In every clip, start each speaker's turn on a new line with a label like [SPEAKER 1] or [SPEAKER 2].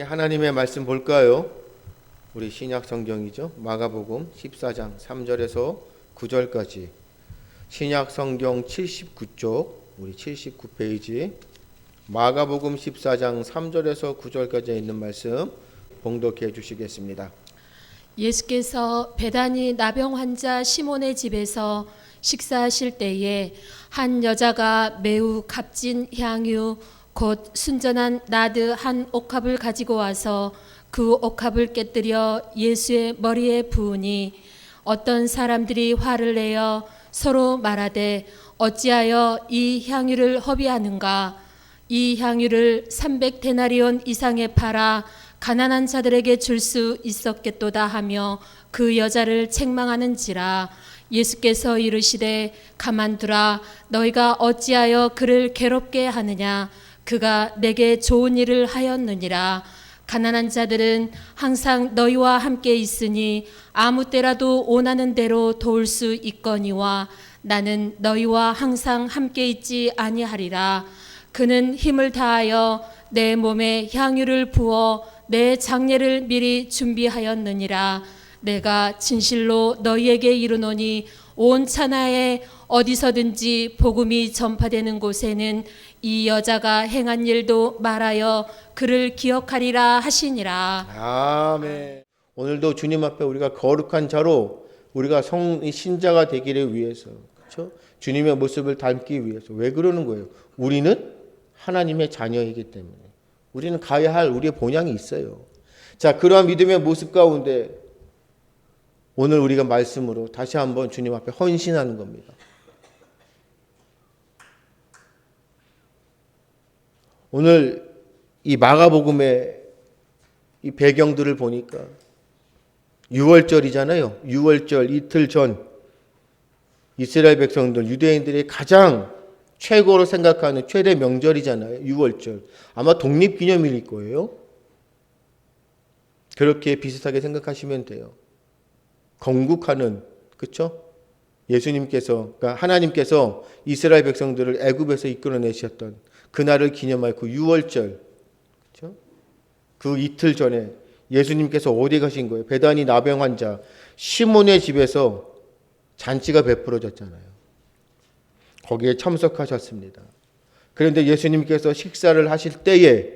[SPEAKER 1] 하나님의 말씀 볼까요? 우리 신약 성경이죠. 마가복음 14장 3절에서 9절까지. 신약 성경 79쪽, 우리 79페이지. 마가복음 14장 3절에서 9절까지 있는 말씀 봉독해 주시겠습니다.
[SPEAKER 2] 예수께서 베다니 나병 환자 시몬의 집에서 식사하실 때에 한 여자가 매우 값진 향유 곧 순전한 나드 한 옥합을 가지고 와서 그 옥합을 깨뜨려 예수의 머리에 부으니 어떤 사람들이 화를 내어 서로 말하되 어찌하여 이 향유를 허비하는가? 이 향유를 300데나리온 이상에 팔아 가난한 자들에게 줄 수 있었겠도다 하며 그 여자를 책망하는지라. 예수께서 이르시되 가만두라. 너희가 어찌하여 그를 괴롭게 하느냐? 그가 내게 좋은 일을 하였느니라. 가난한 자들은 항상 너희와 함께 있으니 아무 때라도 원하는 대로 도울 수 있거니와 나는 너희와 항상 함께 있지 아니하리라. 그는 힘을 다하여 내 몸에 향유를 부어 내 장례를 미리 준비하였느니라. 내가 진실로 너희에게 이르노니 온 천하에 어디서든지 복음이 전파되는 곳에는 이 여자가 행한 일도 말하여 그를 기억하리라 하시니라.
[SPEAKER 1] 아멘. 오늘도 주님 앞에 우리가 거룩한 자로 우리가 신자가 되기를 위해서, 그렇죠? 주님의 모습을 닮기 위해서. 왜 그러는 거예요? 우리는 하나님의 자녀이기 때문에. 우리는 가야 할 우리의 본향이 있어요. 자, 그러한 믿음의 모습 가운데 오늘 우리가 말씀으로 다시 한번 주님 앞에 헌신하는 겁니다. 오늘 이 마가복음의 이 배경들을 보니까 6월절이잖아요. 6월절 이틀 전 이스라엘 백성들, 유대인들이 가장 최고로 생각하는 최대 명절이잖아요. 6월절. 아마 독립기념일일 거예요. 그렇게 비슷하게 생각하시면 돼요. 건국하는, 그렇죠? 예수님께서, 그러니까 하나님께서 이스라엘 백성들을 애굽에서 이끌어내셨던 그날을 기념할 그 6월절, 그렇죠? 그 이틀 전에 예수님께서 어디 가신 거예요? 베다니 나병 환자 시몬의 집에서 잔치가 베풀어졌잖아요. 거기에 참석하셨습니다. 그런데 예수님께서 식사를 하실 때에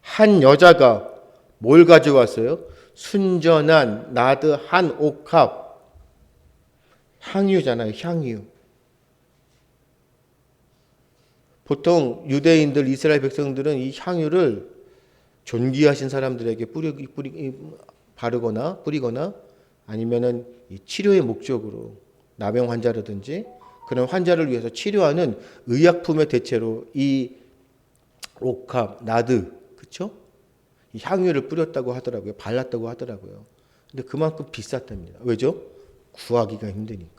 [SPEAKER 1] 한 여자가 뭘 가져왔어요? 순전한 나드 한 옥합. 향유잖아요, 향유. 보통 유대인들, 이스라엘 백성들은 이 향유를 존귀하신 사람들에게 바르거나 뿌리거나 아니면은 이 치료의 목적으로 나병 환자라든지 그런 환자를 위해서 치료하는 의약품의 대체로 이 옥합, 나드, 그렇죠? 이 향유를 뿌렸다고 하더라고요. 발랐다고 하더라고요. 근데 그만큼 비쌌답니다. 왜죠? 구하기가 힘드니까.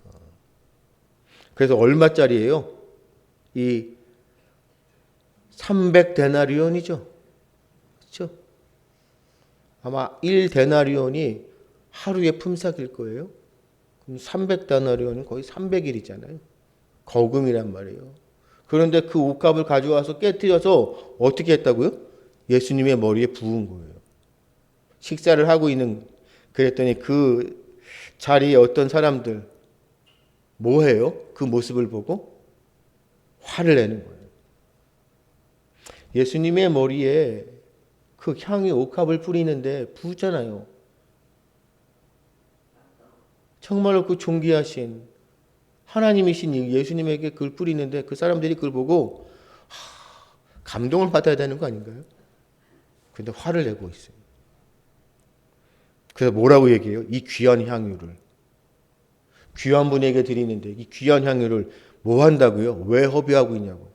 [SPEAKER 1] 그래서 얼마짜리예요? 이 300데나리온이죠. 그렇죠? 아마 1데나리온이 하루의 품삯일 거예요. 그럼 300데나리온은 거의 300일이잖아요. 거금이란 말이에요. 그런데 그 옥합을 가져와서 깨뜨려서 어떻게 했다고요? 예수님의 머리에 부은 거예요. 식사를 하고 있는, 그랬더니 그 자리에 어떤 사람들 뭐 해요? 그 모습을 보고 화를 내는 거예요. 예수님의 머리에 그 향유 옥합을 뿌리는데 부잖아요. 정말로 그 존귀하신 하나님이신 예수님에게 그걸 뿌리는데 그 사람들이 그걸 보고 감동을 받아야 되는 거 아닌가요? 근데 화를 내고 있어요. 그래서 뭐라고 얘기해요? 이 귀한 향유를 귀한 분에게 드리는데 이 귀한 향유를 뭐 한다고요? 왜 허비하고 있냐고.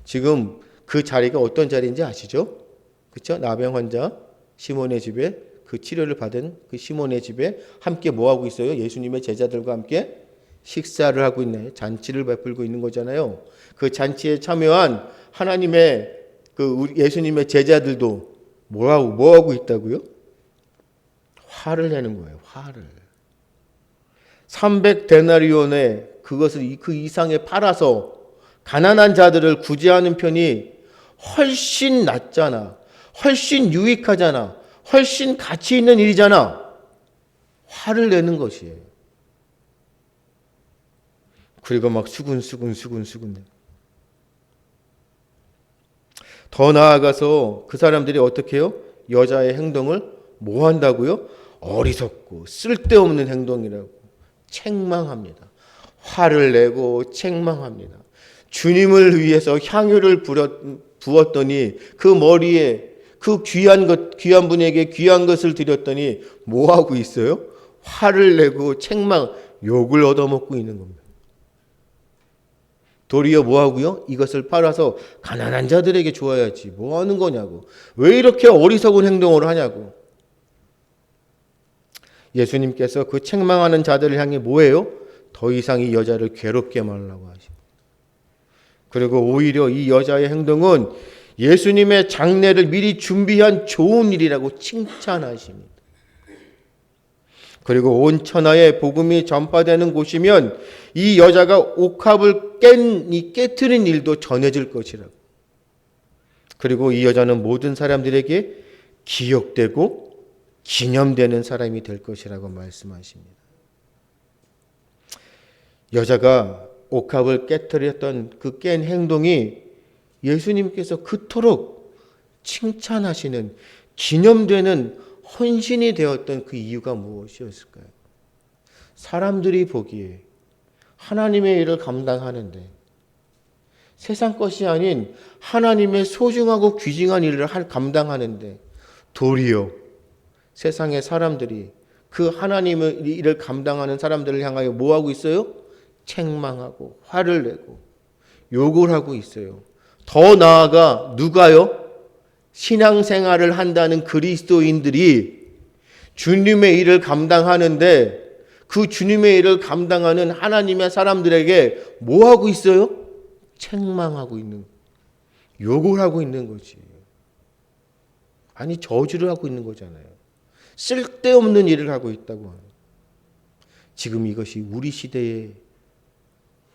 [SPEAKER 1] 지금 그 자리가 어떤 자리인지 아시죠? 그렇죠? 나병 환자 시몬의 집에 그 치료를 받은 그 시몬의 집에 함께 뭐 하고 있어요? 예수님의 제자들과 함께 식사를 하고 있나요? 잔치를 베풀고 있는 거잖아요. 그 잔치에 참여한 하나님의 그 예수님의 제자들도 뭐 하고 있다고요? 화를 내는 거예요. 화를. 300데나리온에 그것을 그 이상에 팔아서 가난한 자들을 구제하는 편이 훨씬 낫잖아. 훨씬 유익하잖아. 훨씬 가치 있는 일이잖아. 화를 내는 것이에요. 그리고 막 수근수근. 더 나아가서 그 사람들이 어떻게 해요? 여자의 행동을 뭐 한다고요? 어리석고 쓸데없는 행동이라고 책망합니다. 화를 내고 책망합니다. 주님을 위해서 향유를 부었더니 그 머리에 그 귀한 분에게 귀한 것을 드렸더니 뭐 하고 있어요? 화를 내고 책망, 욕을 얻어먹고 있는 겁니다. 도리어 뭐 하고요? 이것을 팔아서 가난한 자들에게 주어야지. 뭐 하는 거냐고. 왜 이렇게 어리석은 행동을 하냐고. 예수님께서 그 책망하는 자들을 향해 뭐예요? 더 이상 이 여자를 괴롭게 말라고 하십니다. 그리고 오히려 이 여자의 행동은 예수님의 장례를 미리 준비한 좋은 일이라고 칭찬하십니다. 그리고 온 천하에 복음이 전파되는 곳이면 이 여자가 옥합을 깨트린 일도 전해질 것이라고. 그리고 이 여자는 모든 사람들에게 기억되고 기념되는 사람이 될 것이라고 말씀하십니다. 여자가 옥합을 깨트렸던 그 깬 행동이 예수님께서 그토록 칭찬하시는 기념되는 헌신이 되었던 그 이유가 무엇이었을까요? 사람들이 보기에 하나님의 일을 감당하는데 세상 것이 아닌 하나님의 소중하고 귀중한 일을 감당하는데 도리어 세상의 사람들이 그 하나님의 일을 감당하는 사람들을 향하여 뭐하고 있어요? 책망하고 화를 내고 욕을 하고 있어요. 더 나아가 누가요? 신앙생활을 한다는 그리스도인들이 주님의 일을 감당하는데 그 주님의 일을 감당하는 하나님의 사람들에게 뭐 하고 있어요? 책망하고 있는, 욕을 하고 있는 거지. 아니 저주를 하고 있는 거잖아요. 쓸데없는 일을 하고 있다고 하는. 지금 이것이 우리 시대의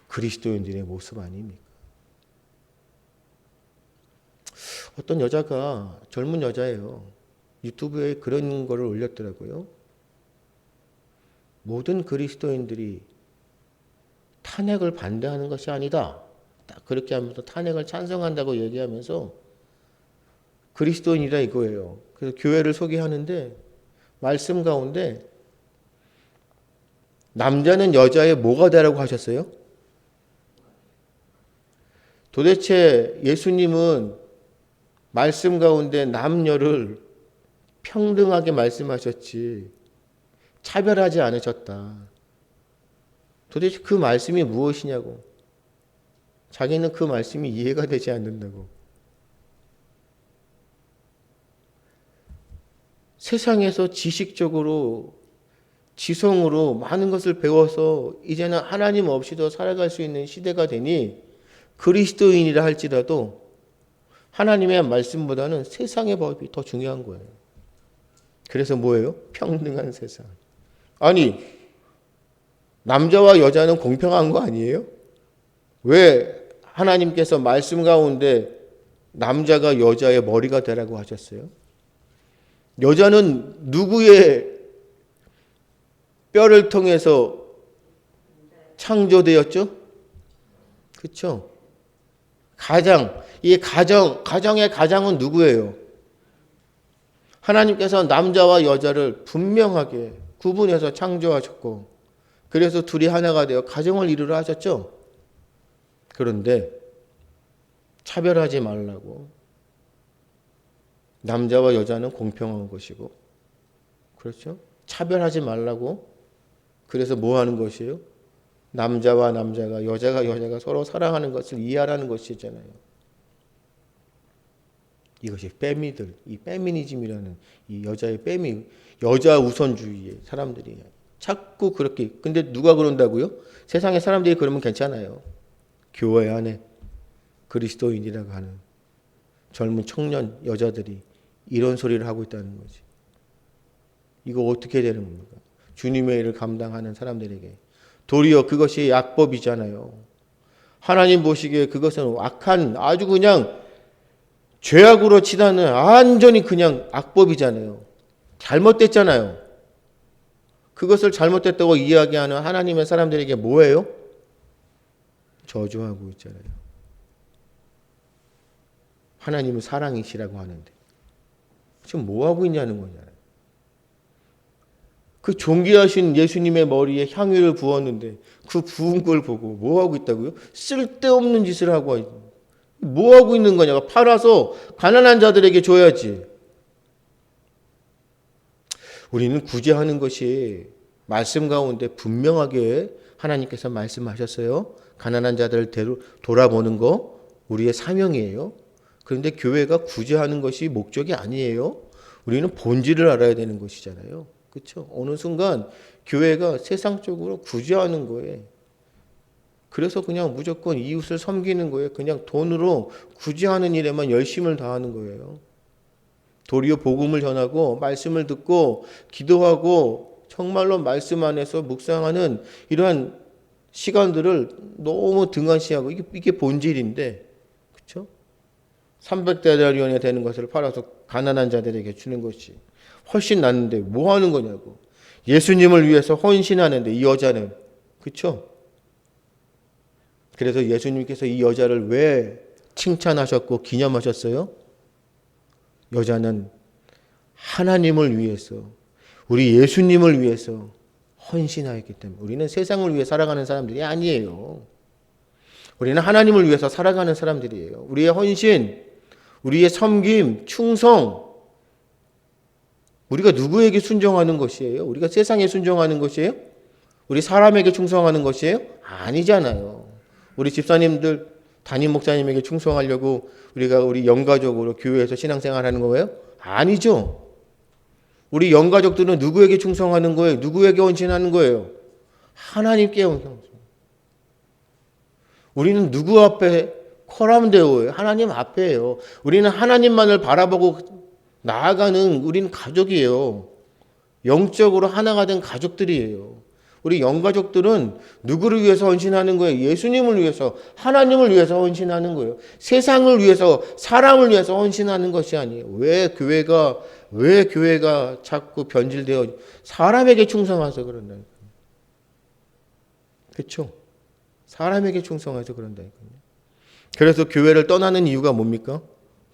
[SPEAKER 1] 그리스도인들의 모습 아닙니까? 어떤 여자가 젊은 여자예요. 유튜브에 그런 거를 올렸더라고요. 모든 그리스도인들이 탄핵을 반대하는 것이 아니다. 딱 그렇게 하면서 탄핵을 찬성한다고 얘기하면서 그리스도인이라 이거예요. 그래서 교회를 소개하는데 말씀 가운데 남자는 여자의 뭐가 되라고 하셨어요? 도대체 예수님은 말씀 가운데 남녀를 평등하게 말씀하셨지 차별하지 않으셨다. 도대체 그 말씀이 무엇이냐고. 자기는 그 말씀이 이해가 되지 않는다고. 세상에서 지식적으로 지성으로 많은 것을 배워서 이제는 하나님 없이도 살아갈 수 있는 시대가 되니 그리스도인이라 할지라도 하나님의 말씀보다는 세상의 법이 더 중요한 거예요. 그래서 뭐예요? 평등한 세상. 아니, 남자와 여자는 공평한 거 아니에요? 왜 하나님께서 말씀 가운데 남자가 여자의 머리가 되라고 하셨어요? 여자는 누구의 뼈를 통해서 창조되었죠? 그렇죠? 가정의 가장은 누구예요? 하나님께서 남자와 여자를 분명하게 구분해서 창조하셨고 그래서 둘이 하나가 되어 가정을 이루려 하셨죠? 그런데 차별하지 말라고. 남자와 여자는 공평한 것이고 그렇죠? 차별하지 말라고. 그래서 뭐 하는 것이에요? 남자와 남자가 여자가 서로 사랑하는 것을 이해하라는 것이잖아요. 이것이 빼미들, 이 페미니즘이라는 이 여자의 여자 우선주의의 사람들이 자꾸 그렇게. 근데 누가 그런다고요? 세상의 사람들이 그러면 괜찮아요. 교회 안에 그리스도인이라고 하는 젊은 청년 여자들이 이런 소리를 하고 있다는 거지. 이거 어떻게 되는 겁니까? 주님의 일을 감당하는 사람들에게. 도리어 그것이 약법이잖아요. 하나님 보시기에 그것은 악한 아주 그냥 죄악으로 치닫는 완전히 그냥 악법이잖아요. 잘못됐잖아요. 그것을 잘못됐다고 이야기하는 하나님의 사람들에게 뭐예요? 저주하고 있잖아요. 하나님은 사랑이시라고 하는데 지금 뭐하고 있냐는 거잖아요. 그 존귀하신 예수님의 머리에 향유를 부었는데 그 부은 걸 보고 뭐하고 있다고요? 쓸데없는 짓을 하고 있는. 뭐하고 있는 거냐고. 팔아서 가난한 자들에게 줘야지. 우리는 구제하는 것이 말씀 가운데 분명하게 하나님께서 말씀하셨어요. 가난한 자들을 돌아보는 거 우리의 사명이에요. 그런데 교회가 구제하는 것이 목적이 아니에요. 우리는 본질을 알아야 되는 것이잖아요. 그렇죠? 어느 순간 교회가 세상적으로 구제하는 거예요. 그래서 그냥 무조건 이웃을 섬기는 거예요. 그냥 돈으로 구제하는 일에만 열심을 다하는 거예요. 도리어 복음을 전하고 말씀을 듣고 기도하고 정말로 말씀 안에서 묵상하는 이러한 시간들을 너무 등한시하고 이게 본질인데, 그렇죠? 300데나리온이 되는 것을 팔아서 가난한 자들에게 주는 것이 훨씬 낫는데 뭐 하는 거냐고. 예수님을 위해서 헌신하는데 이 여자는, 그렇죠? 그래서 예수님께서 이 여자를 왜 칭찬하셨고 기념하셨어요? 여자는 하나님을 위해서, 우리 예수님을 위해서 헌신하였기 때문에. 우리는 세상을 위해 살아가는 사람들이 아니에요. 우리는 하나님을 위해서 살아가는 사람들이에요. 우리의 헌신, 우리의 섬김, 충성, 우리가 누구에게 순종하는 것이에요? 우리가 세상에 순종하는 것이에요? 우리 사람에게 충성하는 것이에요? 아니잖아요. 우리 집사님들, 담임 목사님에게 충성하려고 우리가 우리 영가족으로 교회에서 신앙생활하는 거예요? 아니죠. 우리 영가족들은 누구에게 충성하는 거예요? 누구에게 헌신하는 거예요? 하나님께 헌신하는 거예요. 우리는 누구 앞에 코람데오예요? 하나님 앞에예요. 우리는 하나님만을 바라보고 나아가는 우리는 가족이에요. 영적으로 하나가 된 가족들이에요. 우리 영가족들은 누구를 위해서 헌신하는 거예요? 예수님을 위해서, 하나님을 위해서 헌신하는 거예요. 세상을 위해서, 사람을 위해서 헌신하는 것이 아니에요. 왜 교회가 자꾸 변질되어 사람에게 충성해서 그런다니까요. 그렇죠? 사람에게 충성해서 그런다니까요. 그래서 교회를 떠나는 이유가 뭡니까?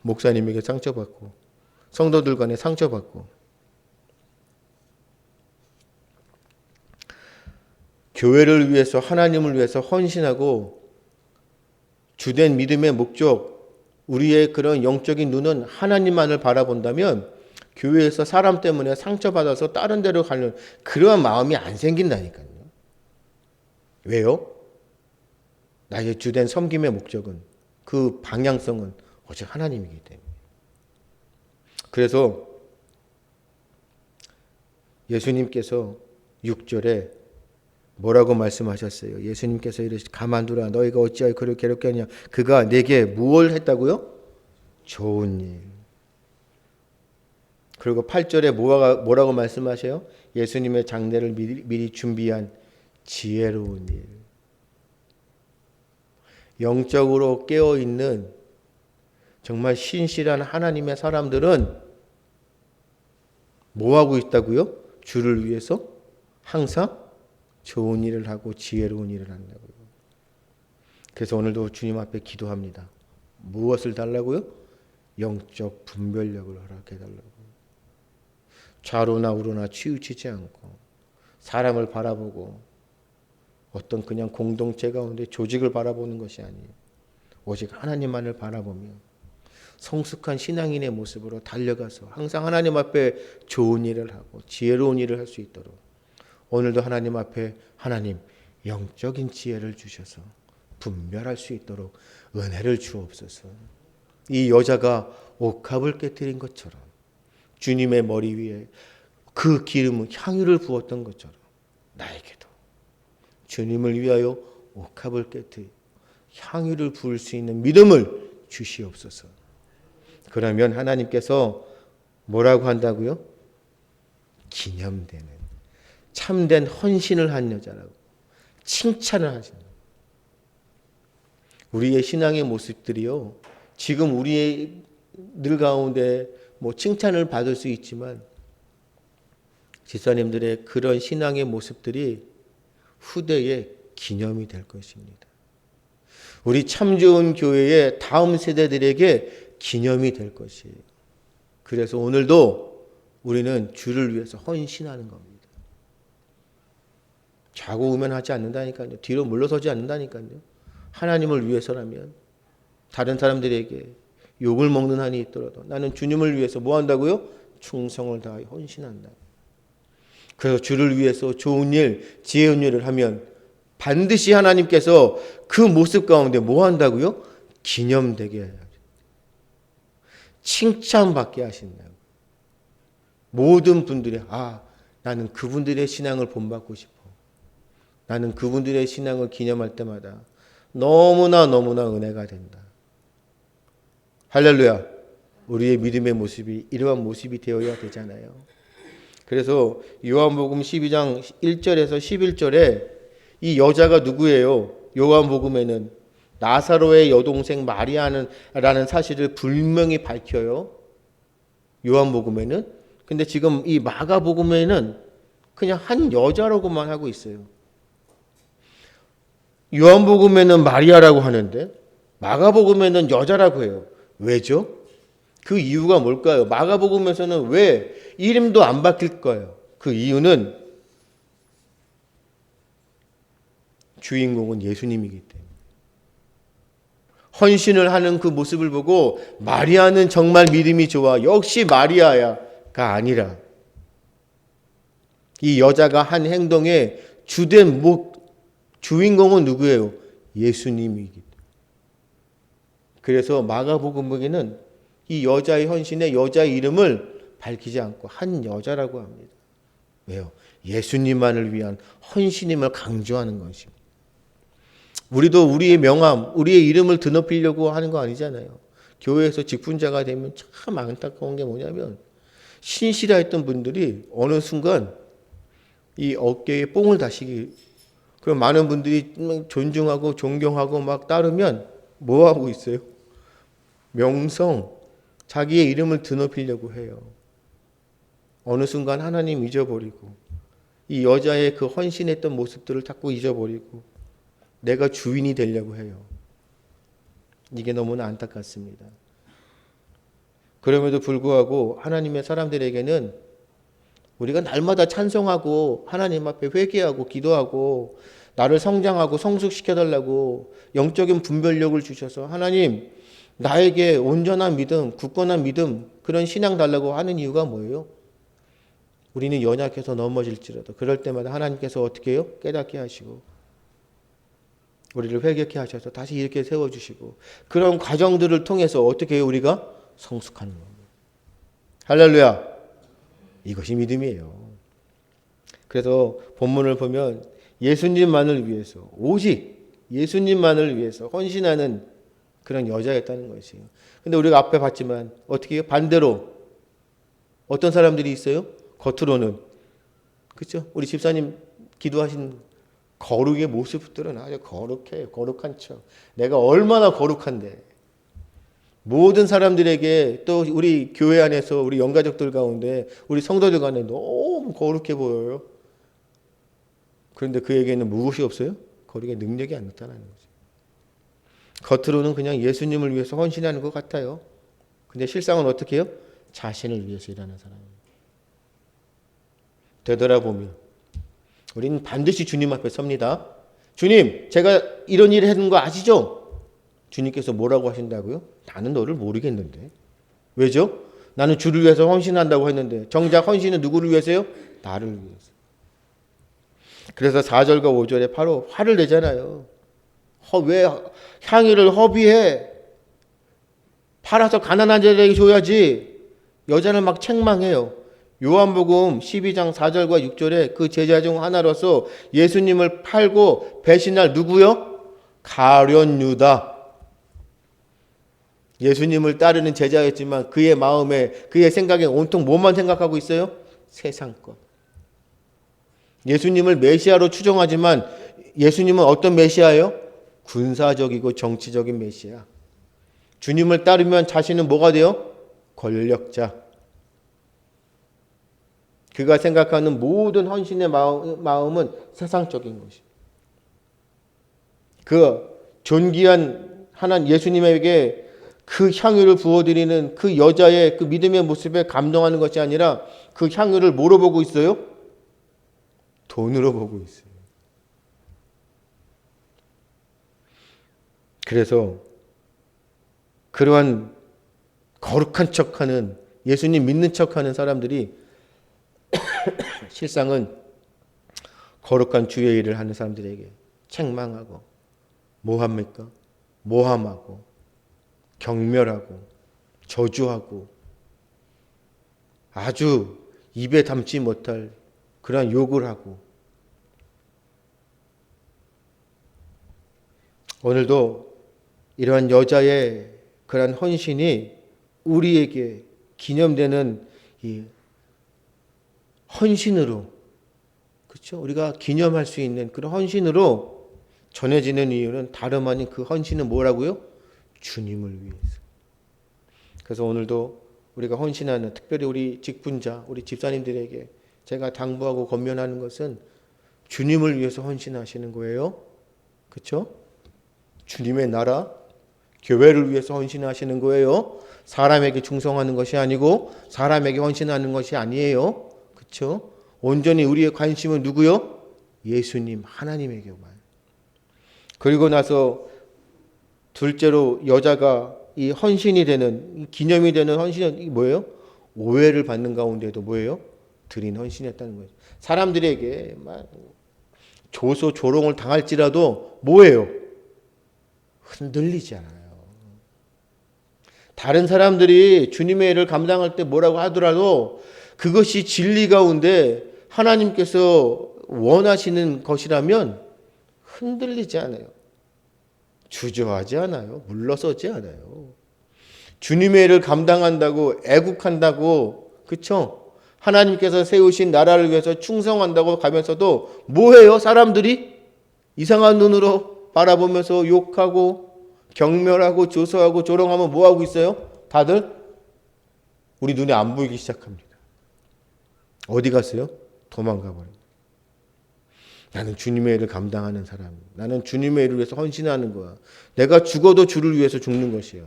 [SPEAKER 1] 목사님에게 상처받고, 성도들 간에 상처받고. 교회를 위해서, 하나님을 위해서 헌신하고 주된 믿음의 목적, 우리의 그런 영적인 눈은 하나님만을 바라본다면 교회에서 사람 때문에 상처받아서 다른 데로 가는 그러한 마음이 안 생긴다니까요. 왜요? 나의 주된 섬김의 목적은, 그 방향성은 오직 하나님이기 때문에. 그래서 예수님께서 6절에 뭐라고 말씀하셨어요? 예수님께서 이르시되 가만두라 너희가 어찌하여 그를 괴롭게 하냐. 그가 내게 무엇을 했다고요? 좋은 일. 그리고 8절에 뭐라고 말씀하셔요? 예수님의 장례를 미리 준비한 지혜로운 일. 영적으로 깨어있는 정말 신실한 하나님의 사람들은 뭐하고 있다고요? 주를 위해서 항상 좋은 일을 하고 지혜로운 일을 한다고요. 그래서 오늘도 주님 앞에 기도합니다. 무엇을 달라고요? 영적 분별력을 허락해달라고. 좌로나 우로나 치우치지 않고 사람을 바라보고 어떤 그냥 공동체 가운데 조직을 바라보는 것이 아니에요. 오직 하나님만을 바라보며 성숙한 신앙인의 모습으로 달려가서 항상 하나님 앞에 좋은 일을 하고 지혜로운 일을 할 수 있도록 오늘도 하나님 앞에 하나님 영적인 지혜를 주셔서 분별할 수 있도록 은혜를 주옵소서. 이 여자가 옥합을 깨뜨린 것처럼 주님의 머리 위에 그 기름은 향유를 부었던 것처럼 나에게도 주님을 위하여 옥합을 깨뜨려 향유를 부을 수 있는 믿음을 주시옵소서. 그러면 하나님께서 뭐라고 한다고요? 기념되는 참된 헌신을 한 여자라고 칭찬을 하시는. 우리의 신앙의 모습들이요, 지금 우리의 늘 가운데 뭐 칭찬을 받을 수 있지만 집사님들의 그런 신앙의 모습들이 후대에 기념이 될 것입니다. 우리 참 좋은 교회의 다음 세대들에게 기념이 될 것이에요. 그래서 오늘도 우리는 주를 위해서 헌신하는 겁니다. 좌고우면하지 않는다니까요. 뒤로 물러서지 않는다니까요. 하나님을 위해서라면 다른 사람들에게 욕을 먹는 한이 있더라도 나는 주님을 위해서 뭐 한다고요? 충성을 다하여 헌신한다. 그래서 주를 위해서 좋은 일, 지혜로운 일을 하면 반드시 하나님께서 그 모습 가운데 뭐 한다고요? 기념되게 해야죠. 칭찬받게 하신다고. 모든 분들이 나는 그분들의 신앙을 본받고 싶어. 나는 그분들의 신앙을 기념할 때마다 너무나 은혜가 된다. 할렐루야. 우리의 믿음의 모습이 이러한 모습이 되어야 되잖아요. 그래서 요한복음 12장 1절에서 11절에 이 여자가 누구예요? 요한복음에는 나사로의 여동생 마리아라는 사실을 분명히 밝혀요. 요한복음에는. 근데 지금 이 마가복음에는 그냥 한 여자라고만 하고 있어요. 요한복음에는 마리아라고 하는데 마가복음에는 여자라고 해요. 왜죠? 그 이유가 뭘까요? 마가복음에서는 왜 이름도 안 바뀔 거예요? 그 이유는 주인공은 예수님이기 때문에. 헌신을 하는 그 모습을 보고 마리아는 정말 믿음이 좋아. 역시 마리아야가 아니라 이 여자가 한 행동의 주된 주인공은 누구예요? 예수님이기 때문에. 그래서 마가복음에는 이 여자의 헌신에 여자의 이름을 밝히지 않고 한 여자라고 합니다. 왜요? 예수님만을 위한 헌신임을 강조하는 것입니다. 우리도 우리의 명함, 우리의 이름을 드높이려고 하는 거 아니잖아요. 교회에서 직분자가 되면 참 안타까운 게 뭐냐면 신실했던 분들이 어느 순간 이 어깨에 뽕을 다시기, 그럼 많은 분들이 존중하고 존경하고 막 따르면 뭐 하고 있어요? 명성, 자기의 이름을 드높이려고 해요. 어느 순간 하나님 잊어버리고 이 여자의 그 헌신했던 모습들을 자꾸 잊어버리고 내가 주인이 되려고 해요. 이게 너무나 안타깝습니다. 그럼에도 불구하고 하나님의 사람들에게는 우리가 날마다 찬송하고 하나님 앞에 회개하고 기도하고 나를 성장하고 성숙시켜달라고 영적인 분별력을 주셔서 하나님 나에게 온전한 믿음, 굳건한 믿음, 그런 신앙 달라고 하는 이유가 뭐예요? 우리는 연약해서 넘어질지라도 그럴 때마다 하나님께서 어떻게 해요? 깨닫게 하시고 우리를 회개케 하셔서 다시 이렇게 세워주시고 그런 과정들을 통해서 어떻게 해요? 우리가 성숙하는 겁니다. 할렐루야. 이것이 믿음이에요. 그래서 본문을 보면 예수님만을 위해서, 오직 예수님만을 위해서 헌신하는 그런 여자였다는 것이에요. 근데 우리가 앞에 봤지만 어떻게 해요? 반대로 어떤 사람들이 있어요? 겉으로는, 그렇죠? 우리 집사님 기도하신 거룩의 모습들은 아주 거룩해요. 거룩한 척. 내가 얼마나 거룩한데. 모든 사람들에게 또 우리 교회 안에서 우리 영가족들 가운데 우리 성도들 간에 너무 거룩해 보여요. 그런데 그에게는 무엇이 없어요? 거룩의 능력이 안 나타나는 거죠. 겉으로는 그냥 예수님을 위해서 헌신하는 것 같아요. 근데 실상은 어떻게 해요? 자신을 위해서 일하는 사람입니다. 되돌아보면 우리는 반드시 주님 앞에 섭니다. 주님, 제가 이런 일을 했는 거 아시죠? 주님께서 뭐라고 하신다고요? 나는 너를 모르겠는데. 왜죠? 나는 주를 위해서 헌신한다고 했는데 정작 헌신은 누구를 위해서요? 나를 위해서. 그래서 4절과 5절에 바로 화를 내잖아요. 왜 향유를 허비해? 팔아서 가난한 자들에게 줘야지. 여자는 막 책망해요. 요한복음 12장 4절과 6절에 그 제자 중 하나로서 예수님을 팔고 배신할 누구요? 가룟 유다. 예수님을 따르는 제자였지만 그의 마음에, 그의 생각에 온통 뭐만 생각하고 있어요? 세상 것. 예수님을 메시아로 추정하지만 예수님은 어떤 메시아예요? 군사적이고 정치적인 메시아. 주님을 따르면 자신은 뭐가 돼요? 권력자. 그가 생각하는 모든 헌신의 마음은 세상적인 것이. 그 존귀한 하나님 예수님에게 그 향유를 부어드리는 그 여자의 그 믿음의 모습에 감동하는 것이 아니라 그 향유를 뭐로 보고 있어요? 돈으로 보고 있어요. 그래서 그러한 거룩한 척하는 예수님 믿는 척하는 사람들이 실상은 거룩한 주의 일을 하는 사람들에게 책망하고 뭐합니까? 모함하고 경멸하고 저주하고 아주 입에 담지 못할 그러한 욕을 하고 오늘도 이러한 여자의 그러한 헌신이 우리에게 기념되는 이 헌신으로 그렇죠? 우리가 기념할 수 있는 그런 헌신으로 전해지는 이유는 다름 아닌 그 헌신은 뭐라고요? 주님을 위해서. 그래서 오늘도 우리가 헌신하는 특별히 우리 직분자, 우리 집사님들에게 제가 당부하고 권면하는 것은 주님을 위해서 헌신하시는 거예요. 그렇죠? 주님의 나라, 교회를 위해서 헌신하시는 거예요. 사람에게 충성하는 것이 아니고 사람에게 헌신하는 것이 아니에요. 그렇죠? 온전히 우리의 관심은 누구요? 예수님, 하나님에게만. 그리고 나서 둘째로 여자가 이 헌신이 되는 기념이 되는 헌신은 뭐예요? 오해를 받는 가운데도 뭐예요? 드린 헌신이었다는 거예요. 사람들에게 막 조소 조롱을 당할지라도 뭐예요? 흔들리지 않아요. 다른 사람들이 주님의 일을 감당할 때 뭐라고 하더라도 그것이 진리 가운데 하나님께서 원하시는 것이라면 흔들리지 않아요. 주저하지 않아요. 물러서지 않아요. 주님의 일을 감당한다고 애국한다고 그렇죠? 하나님께서 세우신 나라를 위해서 충성한다고 가면서도 뭐해요? 사람들이 이상한 눈으로 바라보면서 욕하고 경멸하고 조소하고 조롱하면 뭐하고 있어요? 다들 우리 눈에 안 보이기 시작합니다. 어디 갔어요? 도망가 버립니다. 나는 주님의 일을 감당하는 사람. 나는 주님의 일을 위해서 헌신하는 거야. 내가 죽어도 주를 위해서 죽는 것이야.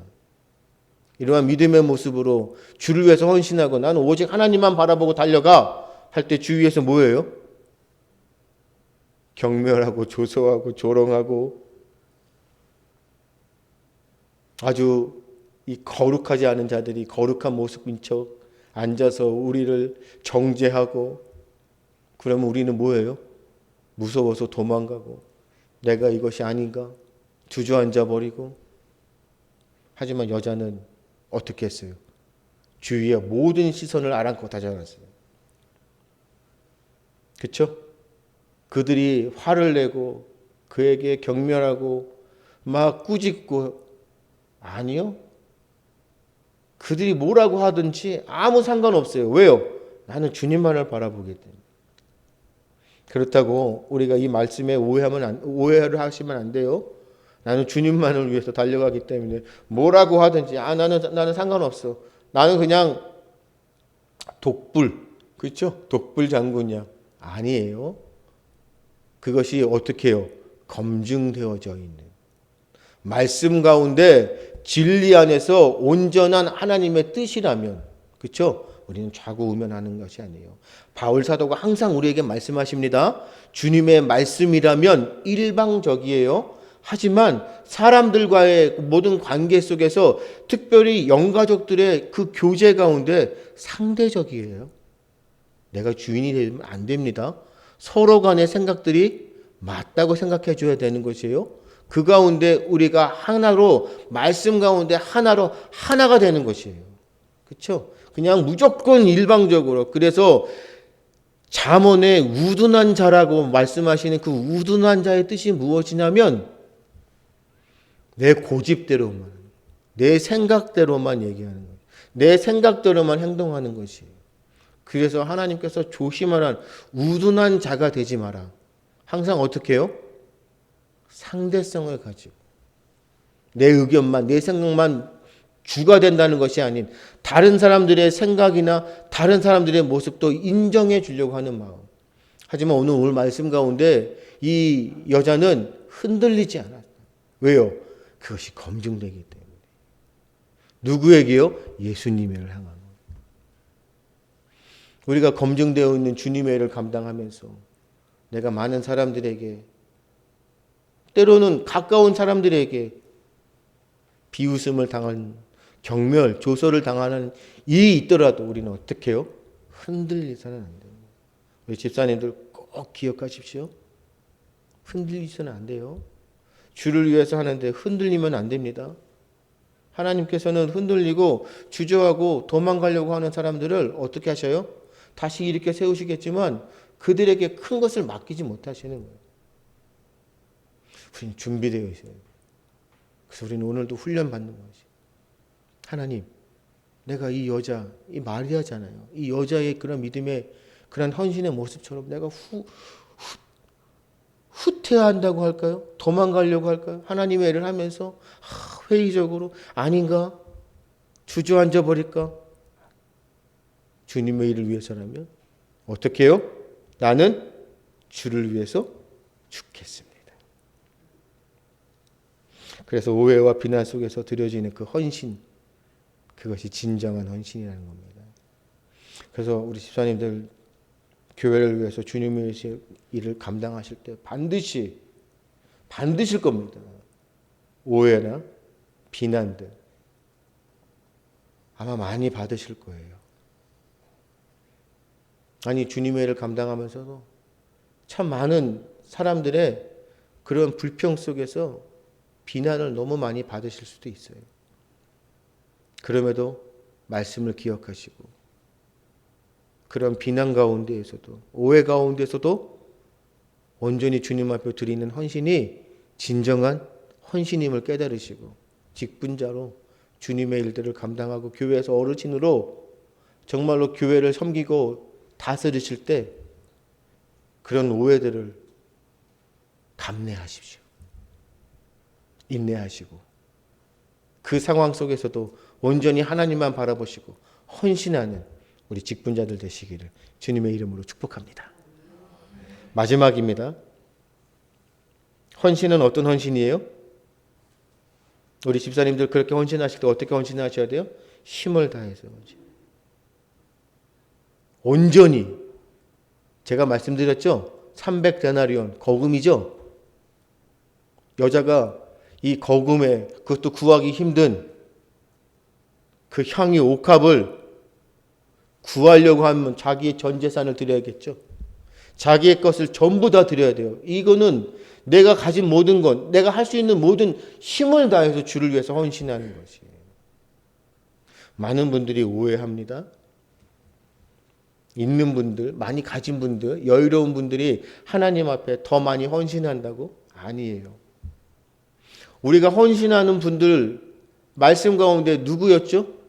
[SPEAKER 1] 이러한 믿음의 모습으로 주를 위해서 헌신하고 나는 오직 하나님만 바라보고 달려가 할 때 주위에서 뭐예요? 경멸하고 조소하고 조롱하고 아주 이 거룩하지 않은 자들이 거룩한 모습인 척 앉아서 우리를 정죄하고 그러면 우리는 뭐예요? 무서워서 도망가고 내가 이것이 아닌가 주저앉아 버리고 하지만 여자는 어떻게 했어요? 주위의 모든 시선을 아랑곳 다져놨어요. 그렇죠? 그들이 화를 내고 그에게 경멸하고 막 꾸짖고 아니요. 그들이 뭐라고 하든지 아무 상관없어요. 왜요? 나는 주님만을 바라보기 때문에. 그렇다고 우리가 이 말씀에 오해를 하시면 안 돼요. 나는 주님만을 위해서 달려가기 때문에 뭐라고 하든지 나는 상관없어. 나는 그냥 독불 그렇죠? 독불 장군이야. 아니에요. 그것이 어떻게 해요? 검증되어져 있는 말씀 가운데 진리 안에서 온전한 하나님의 뜻이라면 그렇죠? 우리는 좌고우면하는 것이 아니에요. 바울 사도가 항상 우리에게 말씀하십니다. 주님의 말씀이라면 일방적이에요. 하지만 사람들과의 모든 관계 속에서 특별히 영가족들의 그 교제 가운데 상대적이에요. 내가 주인이 되면 안 됩니다. 서로 간의 생각들이 맞다고 생각해 줘야 되는 것이에요. 그 가운데 우리가 하나로 말씀 가운데 하나로 하나가 되는 것이에요. 그렇죠? 그냥 무조건 일방적으로. 그래서 잠언의 우둔한 자라고 말씀하시는 그 우둔한 자의 뜻이 무엇이냐면 내 고집대로만, 내 생각대로만 얘기하는 거예요. 내 생각대로만 행동하는 것이에요. 그래서 하나님께서 조심하라. 우둔한 자가 되지 마라. 항상 어떻게 해요? 상대성을 가지고 내 의견만, 내 생각만 주가 된다는 것이 아닌 다른 사람들의 생각이나 다른 사람들의 모습도 인정해 주려고 하는 마음. 하지만 오늘 말씀 가운데 이 여자는 흔들리지 않았다. 왜요? 그것이 검증되기 때문에. 누구에게요? 예수님을 향한 것. 우리가 검증되어 있는 주님의 일을 감당하면서 내가 많은 사람들에게, 때로는 가까운 사람들에게 비웃음을 당한, 경멸, 조소를 당하는 일이 있더라도 우리는 어떻게 해요? 흔들리서는 안 돼요. 우리 집사님들 꼭 기억하십시오. 흔들리서는 안 돼요. 주를 위해서 하는데 흔들리면 안 됩니다. 하나님께서는 흔들리고 주저하고 도망가려고 하는 사람들을 어떻게 하셔요? 다시 이렇게 세우시겠지만 그들에게 큰 것을 맡기지 못하시는 거예요. 우리는 준비되어 있어야 돼요. 그래서 우리는 오늘도 훈련받는 것이, 하나님, 내가 이 여자, 이 마리아잖아요. 이 여자의 그런 믿음의 그런 헌신의 모습처럼 내가 후퇴한다고 할까요? 도망가려고 할까요? 하나님의 일을 하면서 회의적으로 아닌가? 주저앉아 버릴까? 주님의 일을 위해서라면 어떻게 해요? 나는 주를 위해서 죽겠습니다. 그래서 오해와 비난 속에서 드려지는 그 헌신, 그것이 진정한 헌신이라는 겁니다. 그래서 우리 집사님들 교회를 위해서 주님의 일을 감당하실 때 반드실 겁니다. 오해나 비난들 아마 많이 받으실 거예요. 아니, 주님의 일을 감당하면서도 참 많은 사람들의 그런 불평 속에서 비난을 너무 많이 받으실 수도 있어요. 그럼에도 말씀을 기억하시고 그런 비난 가운데에서도, 오해 가운데서도 온전히 주님 앞에 드리는 헌신이 진정한 헌신임을 깨달으시고 직분자로 주님의 일들을 감당하고 교회에서 어르신으로 정말로 교회를 섬기고 다스리실 때 그런 오해들을 감내하십시오. 인내하시고 그 상황 속에서도 온전히 하나님만 바라보시고 헌신하는 우리 직분자들 되시기를 주님의 이름으로 축복합니다. 마지막입니다. 헌신은 어떤 헌신이에요? 우리 집사님들 그렇게 헌신하실 때 어떻게 헌신하셔야 돼요? 힘을 다해서 온전히. 제가 말씀드렸죠? 300데나리온 거금이죠? 여자가 이 거금에, 그것도 구하기 힘든 그 향유 옥합을 구하려고 하면 자기의 전 재산을 드려야겠죠. 자기의 것을 전부 다 드려야 돼요. 이거는 내가 가진 모든 것, 내가 할 수 있는 모든 힘을 다해서 주를 위해서 헌신하는 것이에요. 많은 분들이 오해합니다. 있는 분들, 많이 가진 분들, 여유로운 분들이 하나님 앞에 더 많이 헌신한다고? 아니에요. 우리가 헌신하는 분들 말씀 가운데 누구였죠?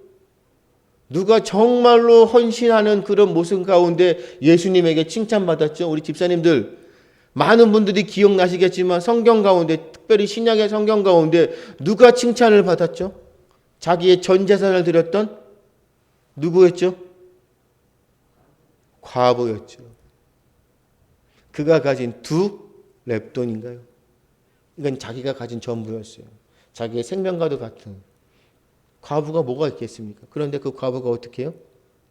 [SPEAKER 1] 누가 정말로 헌신하는 그런 모습 가운데 예수님에게 칭찬받았죠? 우리 집사님들 많은 분들이 기억나시겠지만 성경 가운데, 특별히 신약의 성경 가운데 누가 칭찬을 받았죠? 자기의 전 재산을 드렸던 누구였죠? 과부였죠. 그가 가진 2렙돈인가요? 이건 자기가 가진 전부였어요. 자기의 생명과도 같은. 과부가 뭐가 있겠습니까? 그런데 그 과부가 어떻게 해요?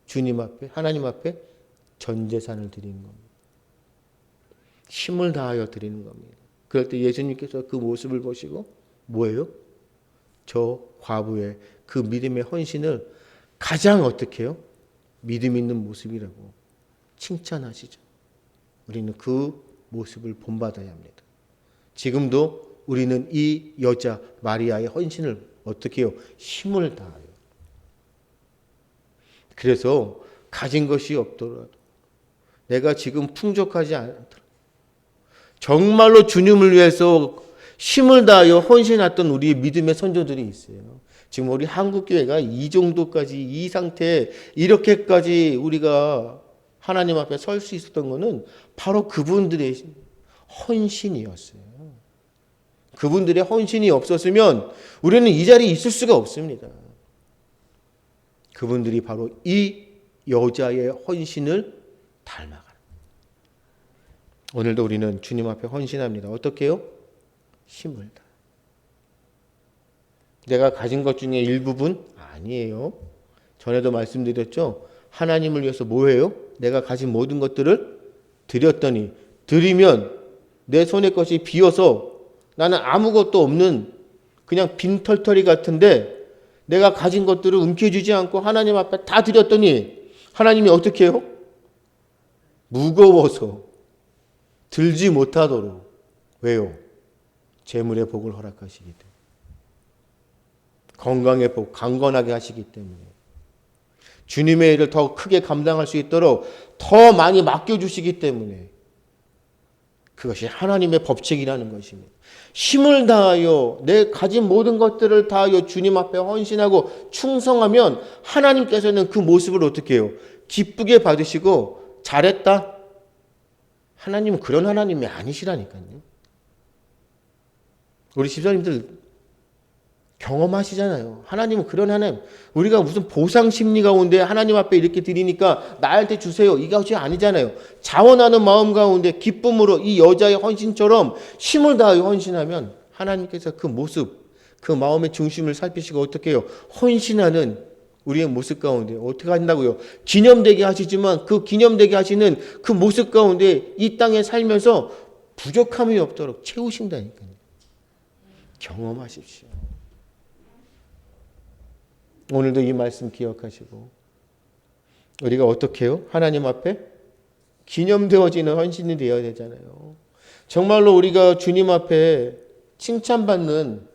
[SPEAKER 1] 주님 앞에, 하나님 앞에 전 재산을 드리는 겁니다. 힘을 다하여 드리는 겁니다. 그럴 때 예수님께서 그 모습을 보시고 뭐예요? 저 과부의 그 믿음의 헌신을 가장 어떻게 해요? 믿음 있는 모습이라고 칭찬하시죠. 우리는 그 모습을 본받아야 합니다. 지금도 우리는 이 여자 마리아의 헌신을 어떻게 해요? 힘을 다해요. 그래서 가진 것이 없더라도, 내가 지금 풍족하지 않더라도 정말로 주님을 위해서 힘을 다하여 헌신했던 우리 믿음의 선조들이 있어요. 지금 우리 한국교회가 이 정도까지, 이 상태에 이렇게까지 우리가 하나님 앞에 설 수 있었던 것은 바로 그분들의 헌신이었어요. 그분들의 헌신이 없었으면 우리는 이 자리에 있을 수가 없습니다. 그분들이 바로 이 여자의 헌신을 닮아가는. 오늘도 우리는 주님 앞에 헌신합니다. 어떻게 해요? 힘을 다. 내가 가진 것 중에 일부분? 아니에요. 전에도 말씀드렸죠. 하나님을 위해서 뭐 해요? 내가 가진 모든 것들을 드렸더니, 드리면 내 손의 것이 비어서 나는 아무것도 없는 그냥 빈털터리 같은데 내가 가진 것들을 움켜쥐지 않고 하나님 앞에 다 드렸더니 하나님이 어떻게 해요? 무거워서 들지 못하도록. 왜요? 재물의 복을 허락하시기 때문에. 건강의 복, 강건하게 하시기 때문에. 주님의 일을 더 크게 감당할 수 있도록 더 많이 맡겨주시기 때문에. 그것이 하나님의 법칙이라는 것입니다. 힘을 다하여 내 가진 모든 것들을 다하여 주님 앞에 헌신하고 충성하면 하나님께서는 그 모습을 어떻게 해요? 기쁘게 받으시고 잘했다. 하나님은 그런 하나님이 아니시라니까요. 우리 집사님들 경험하시잖아요. 하나님은 그런 하나님. 우리가 무슨 보상 심리 가운데 하나님 앞에 이렇게 드리니까 나한테 주세요. 이것이 아니잖아요. 자원하는 마음 가운데 기쁨으로 이 여자의 헌신처럼 힘을 다하여 헌신하면 하나님께서 그 모습, 그 마음의 중심을 살피시고 어떻게 해요? 헌신하는 우리의 모습 가운데 어떻게 한다고요? 기념되게 하시지만 그 기념되게 하시는 그 모습 가운데 이 땅에 살면서 부족함이 없도록 채우신다니까요. 경험하십시오. 오늘도 이 말씀 기억하시고 우리가 어떻게 해요? 하나님 앞에 기념되어지는 헌신이 되어야 되잖아요. 정말로 우리가 주님 앞에 칭찬받는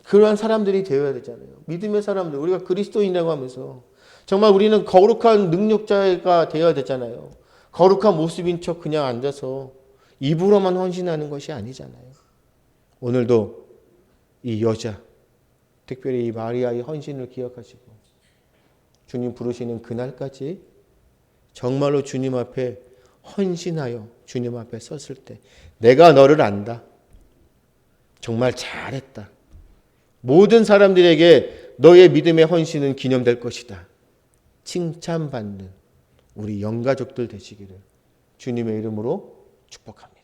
[SPEAKER 1] 그러한 사람들이 되어야 되잖아요. 믿음의 사람들, 우리가 그리스도인이라고 하면서 정말 우리는 거룩한 능력자가 되어야 되잖아요. 거룩한 모습인 척 그냥 앉아서 입으로만 헌신하는 것이 아니잖아요. 오늘도 이 여자, 특별히 이 마리아의 헌신을 기억하시고 주님 부르시는 그날까지 정말로 주님 앞에 헌신하여 주님 앞에 섰을 때 내가 너를 안다. 정말 잘했다. 모든 사람들에게 너의 믿음의 헌신은 기념될 것이다. 칭찬받는 우리 영가족들 되시기를 주님의 이름으로 축복합니다.